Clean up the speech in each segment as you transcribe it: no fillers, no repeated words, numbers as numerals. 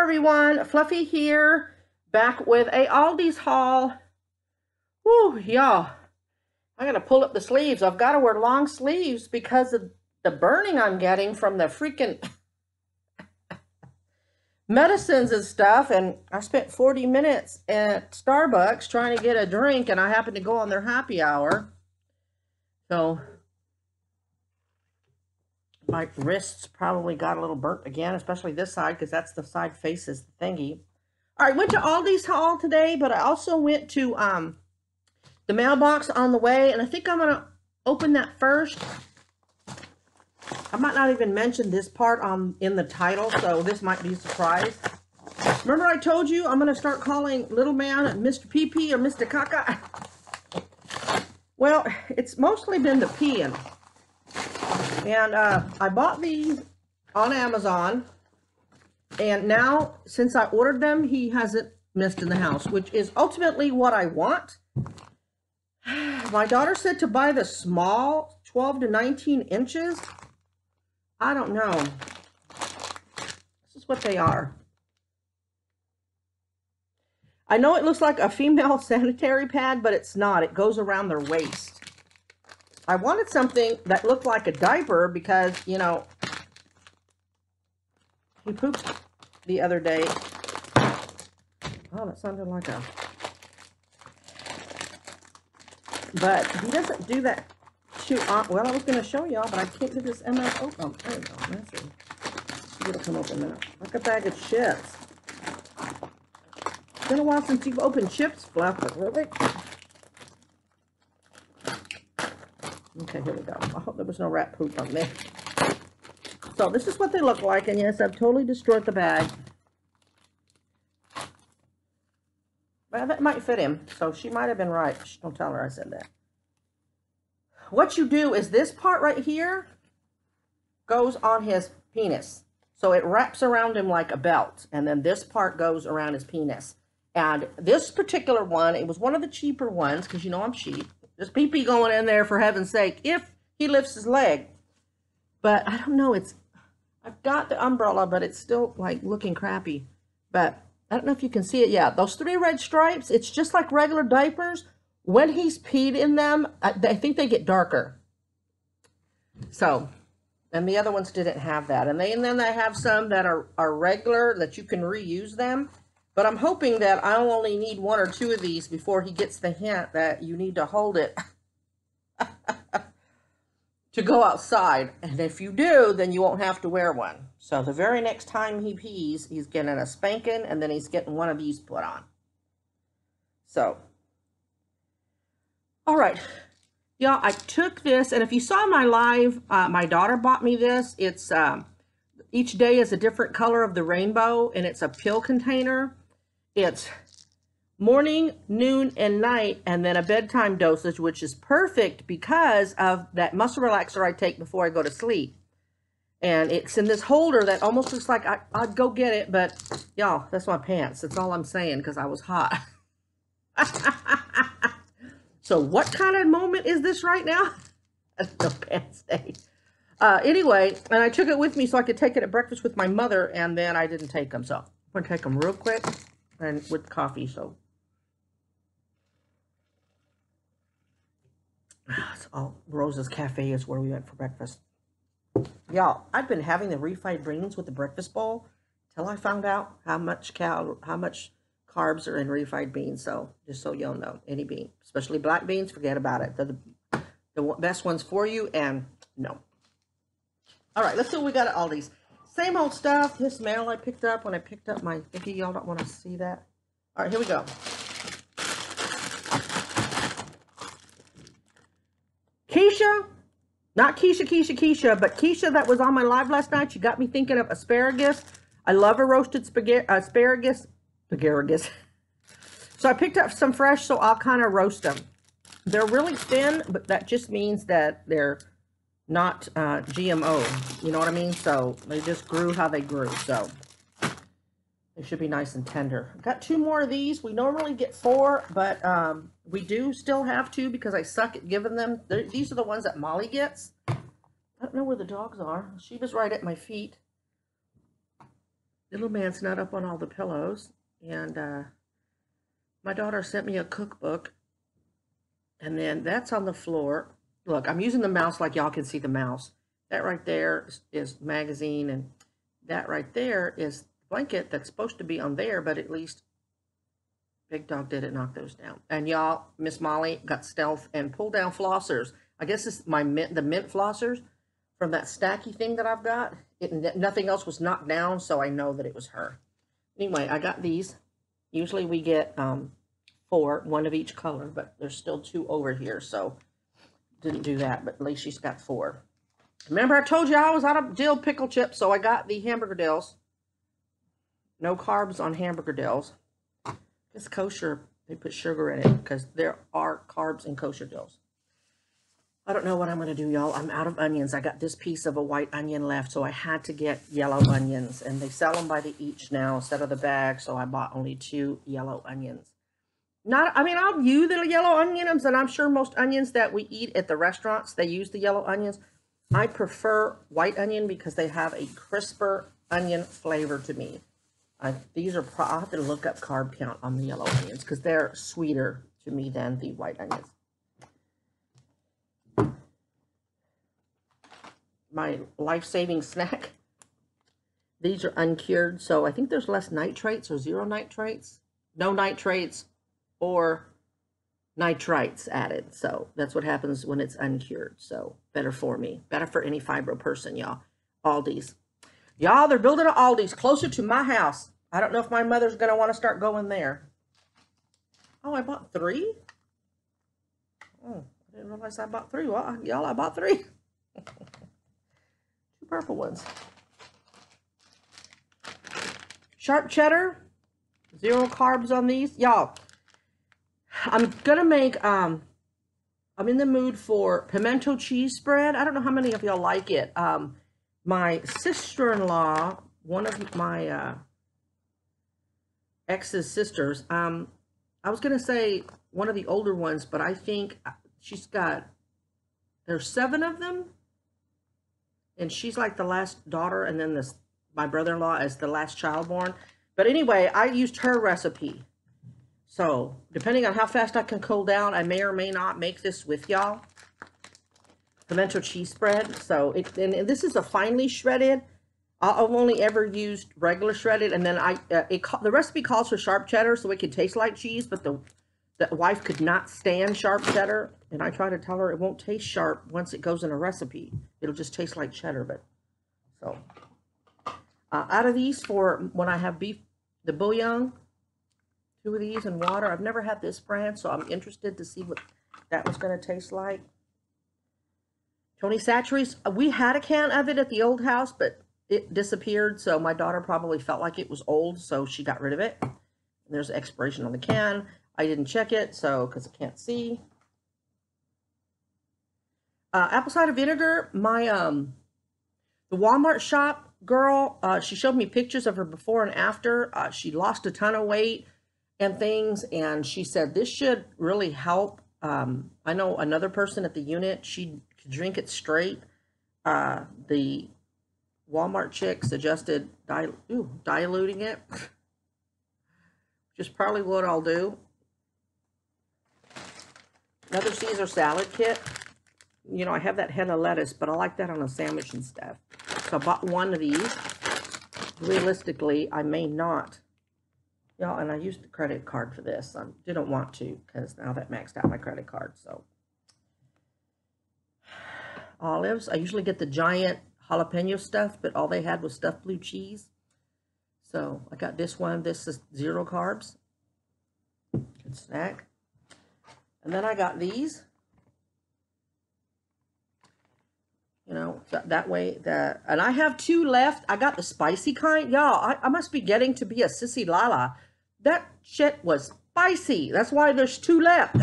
everyone, Fluffy here, back with a Aldi's haul. Woo, y'all, I gotta pull up the sleeves. I've got to wear long sleeves because of the burning I'm getting from the freaking medicines and stuff. And I spent 40 minutes at Starbucks trying to get a drink, and I happened to go on their happy hour. So my wrists probably got a little burnt again, especially this side, because that's the side faces the thingy. All right, went to Aldi's haul today, but I also went to the mailbox on the way, and I think I'm going to open that first. I might not even mention this part in the title, so this might be a surprise. Remember I told you I'm going to start calling little man Mr. Pee-Pee or Mr. Caca? Well, it's mostly been the peeing. And I bought these on Amazon, and now, since I ordered them, he hasn't missed in the house, which is ultimately what I want. My daughter said to buy the small, 12 to 19 inches. I don't know. This is what they are. I know it looks like a female sanitary pad, but it's not. It goes around their waist. I wanted something that looked like a diaper because, you know, he pooped the other day. Oh, that sounded like a... But he doesn't do that too often. Well, I was going to show y'all, but I can't get this MS open. Oh, there we go. Let's see. It'll come open now. Like a bag of chips. It's been a while since you've opened chips, Fluff, but really? Okay, here we go. I hope there was no rat poop on there. So this is what they look like, and yes, I've totally destroyed the bag. Well, that might fit him, so she might have been right. Shh, don't tell her I said that. What you do is this part right here goes on his penis. So it wraps around him like a belt, and then this part goes around his penis. And this particular one, it was one of the cheaper ones, because you know I'm cheap. There's pee-pee going in there, for heaven's sake, if he lifts his leg. But I don't know, I've got the umbrella, but it's still like looking crappy. But I don't know if you can see it. Yeah, those 3 red stripes, it's just like regular diapers. When he's peed in them, I think they get darker. So, and the other ones didn't have that. And then I have some that are regular, that you can reuse them. But I'm hoping that I'll only need 1 or 2 of these before he gets the hint that you need to hold it to go outside. And if you do, then you won't have to wear one. So the very next time he pees, he's getting a spanking, and then he's getting one of these put on. So, all right. Y'all, I took this, and if you saw my live, my daughter bought me this. It's, each day is a different color of the rainbow, and it's a pill container. It's morning, noon, and night, and then a bedtime dosage, which is perfect because of that muscle relaxer I take before I go to sleep. And it's in this holder that almost looks like I'd go get it, but y'all, that's my pants. That's all I'm saying, because I was hot. So what kind of moment is this right now? That's no pants day. Anyway, and I took it with me so I could take it at breakfast with my mother, and then I didn't take them. So I'm going to take them real quick and with coffee. So it's all Rosa's Cafe is where we went for breakfast. Y'all, I've been having the refried beans with the breakfast bowl till I found out how much carbs are in refried beans. So just so y'all know, any bean, especially black beans, forget about it. They're the best ones for you, and no. All right, let's see what we got at Aldi's. Same old stuff. This mail I picked up when I picked up my thingy. Y'all don't want to see that. All right, here we go. Keisha, not Keisha, but Keisha that was on my live last night. She got me thinking of asparagus. I love a roasted asparagus. So I picked up some fresh, so I'll kind of roast them. They're really thin, but that just means that they're not GMO, you know what I mean? So they just grew how they grew, so they should be nice and tender. I've got 2 more of these. We normally get 4, but we do still have 2 because I suck at giving them. These are the ones that Molly gets. I don't know where the dogs are. She was right at my feet. Little man's not up on all the pillows. And my daughter sent me a cookbook. And then that's on the floor. Look, I'm using the mouse like y'all can see the mouse. That right there is magazine, and that right there is blanket that's supposed to be on there, but at least Big Dog didn't knock those down. And y'all, Miss Molly got stealth and pulled down flossers. I guess it's the mint flossers from that stacky thing that I've got. Nothing else was knocked down, so I know that it was her. Anyway, I got these. Usually we get 4, 1 of each color, but there's still 2 over here, so didn't do that, but at least she's got 4. Remember I told you I was out of dill pickle chips, so I got the hamburger dills. No carbs on hamburger dills. It's kosher. They put sugar in it because there are carbs in kosher dills. I don't know what I'm going to do, y'all. I'm out of onions. I got this piece of a white onion left, so I had to get yellow onions, and they sell them by the each now instead of the bag, so I bought only 2 yellow onions. I'll use the yellow onions, and I'm sure most onions that we eat at the restaurants, they use the yellow onions. I prefer white onion because they have a crisper onion flavor to me. These are, I'll have to look up carb count on the yellow onions because they're sweeter to me than the white onions. My life-saving snack. These are uncured, so I think there's less nitrates or 0 nitrates. No nitrates or nitrites added. So that's what happens when it's uncured. So better for me. Better for any fibro person, y'all. Aldi's. Y'all, they're building an Aldi's closer to my house. I don't know if my mother's going to want to start going there. Oh, I bought 3? Oh, I didn't realize I bought 3. Well, y'all, I bought 3. 2 purple ones. Sharp cheddar. 0 carbs on these. Y'all, I'm going to make, I'm in the mood for pimento cheese spread. I don't know how many of y'all like it. My sister-in-law, one of my ex's sisters, I was going to say one of the older ones, but I think she's got, there's 7 of them, and she's like the last daughter, and then my brother-in-law is the last child born. But anyway, I used her recipe. So, depending on how fast I can cool down, I may or may not make this with y'all. Pimento cheese spread. So, and this is a finely shredded. I've only ever used regular shredded, and then the recipe calls for sharp cheddar, so it could taste like cheese, but the wife could not stand sharp cheddar, and I try to tell her it won't taste sharp once it goes in a recipe. It'll just taste like cheddar, but so. Out of these, for when I have beef, the bouillon, 2 of these in water. I've never had this brand, so I'm interested to see what that was going to taste like. Tony Chachere's, we had a can of it at the old house, but it disappeared, so my daughter probably felt like it was old, so she got rid of it. And there's an expiration on the can. I didn't check it, so because I can't see. Apple cider vinegar. My the Walmart shop girl, she showed me pictures of her before and after. She lost a ton of weight and things, and she said this should really help. I know another person at the unit, she could drink it straight. The Walmart chick suggested diluting it, which is probably what I'll do. Another Caesar salad kit. You know, I have that head of lettuce, but I like that on a sandwich and stuff. So I bought 1 of these. Realistically, I may not. Y'all, and I used the credit card for this. I didn't want to because now that maxed out my credit card. So olives. I usually get the giant jalapeno stuff, but all they had was stuffed blue cheese. So I got this one. This is 0 carbs. Good snack. And then I got these. You know, that way, and I have 2 left. I got the spicy kind. Y'all, I must be getting to be a sissy lala. That shit was spicy. That's why there's 2 left.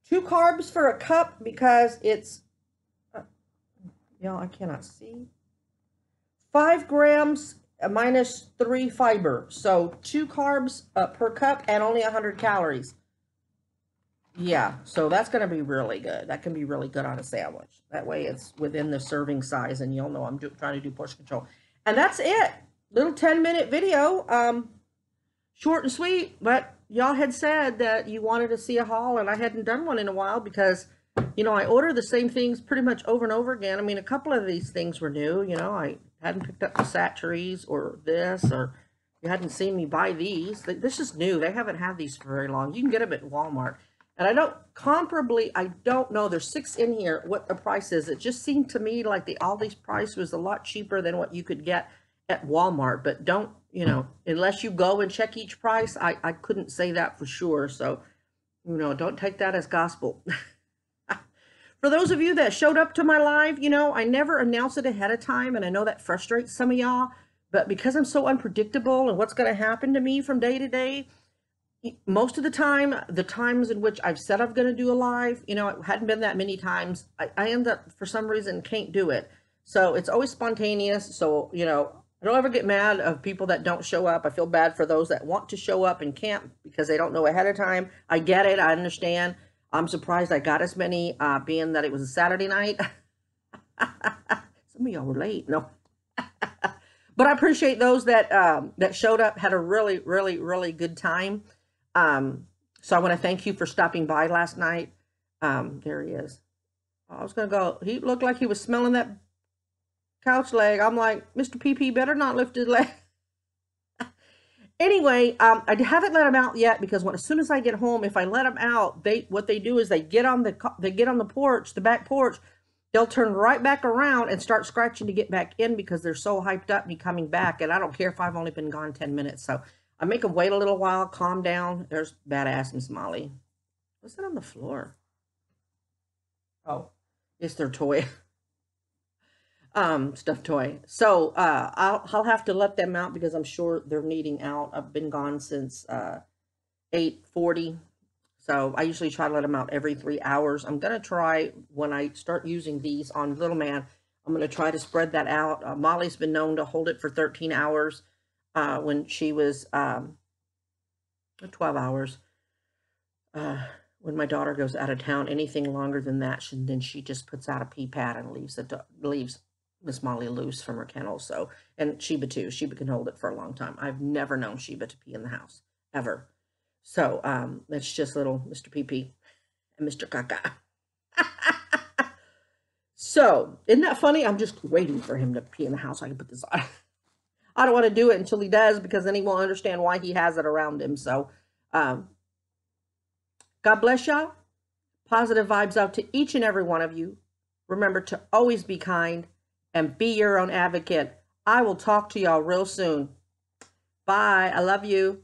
2 carbs for a cup because it's, y'all, I cannot see. 5 grams minus 3 fiber. So 2 carbs per cup and only 100 calories. Yeah, so that's going to be really good. That can be really good on a sandwich. That way it's within the serving size, and you'll know I'm trying to do portion control. And that's it. Little 10-minute video. Short and sweet, but y'all had said that you wanted to see a haul, and I hadn't done one in a while because, you know, I order the same things pretty much over and over again. I mean, a couple of these things were new. You know, I hadn't picked up the Satcheries or this, or you hadn't seen me buy these. This is new. They haven't had these for very long. You can get them at Walmart. And I don't know, there's 6 in here, what the price is. It just seemed to me like the Aldi's price was a lot cheaper than what you could get at Walmart. But don't, you know, unless you go and check each price, I couldn't say that for sure. So, you know, don't take that as gospel. For those of you that showed up to my live, you know, I never announce it ahead of time, and I know that frustrates some of y'all. But because I'm so unpredictable and what's going to happen to me from day to day, most of the time, the times in which I've said I'm going to do a live, you know, it hadn't been that many times. I end up, for some reason, can't do it. So it's always spontaneous. So, you know, I don't ever get mad of people that don't show up. I feel bad for those that want to show up and can't because they don't know ahead of time. I get it. I understand. I'm surprised I got as many, being that it was a Saturday night. Some of y'all were late. No. But I appreciate those that that showed up, had a really, really, really good time. So I want to thank you for stopping by last night. There he is. I was going to go. He looked like he was smelling that couch leg. I'm like, Mr. PP better not lift his leg. Anyway, I haven't let him out yet because as soon as I get home, if I let him out, what they do is they get on the porch, the back porch. They'll turn right back around and start scratching to get back in because they're so hyped up me coming back. And I don't care if I've only been gone 10 minutes. So I make them wait a little while, calm down. There's Badass Miss Molly. What's that on the floor? Oh, it's their toy. Stuffed toy. So I'll have to let them out because I'm sure they're needing out. I've been gone since 8:40. So I usually try to let them out every 3 hours. I'm going to try, when I start using these on little man, I'm going to try to spread that out. Molly's been known to hold it for 13 hours when she was 12 hours. When my daughter goes out of town, anything longer than that, then she just puts out a pee pad and leaves Miss Molly loose from her kennel. So, and Sheba too. Sheba can hold it for a long time. I've never known Sheba to pee in the house, ever. So, that's just little Mr. PP and Mr. Kaka. So, isn't that funny? I'm just waiting for him to pee in the house. I can put this on. I don't want to do it until he does because then he won't understand why he has it around him. So, God bless y'all. Positive vibes out to each and every one of you. Remember to always be kind and be your own advocate. I will talk to y'all real soon. Bye. I love you.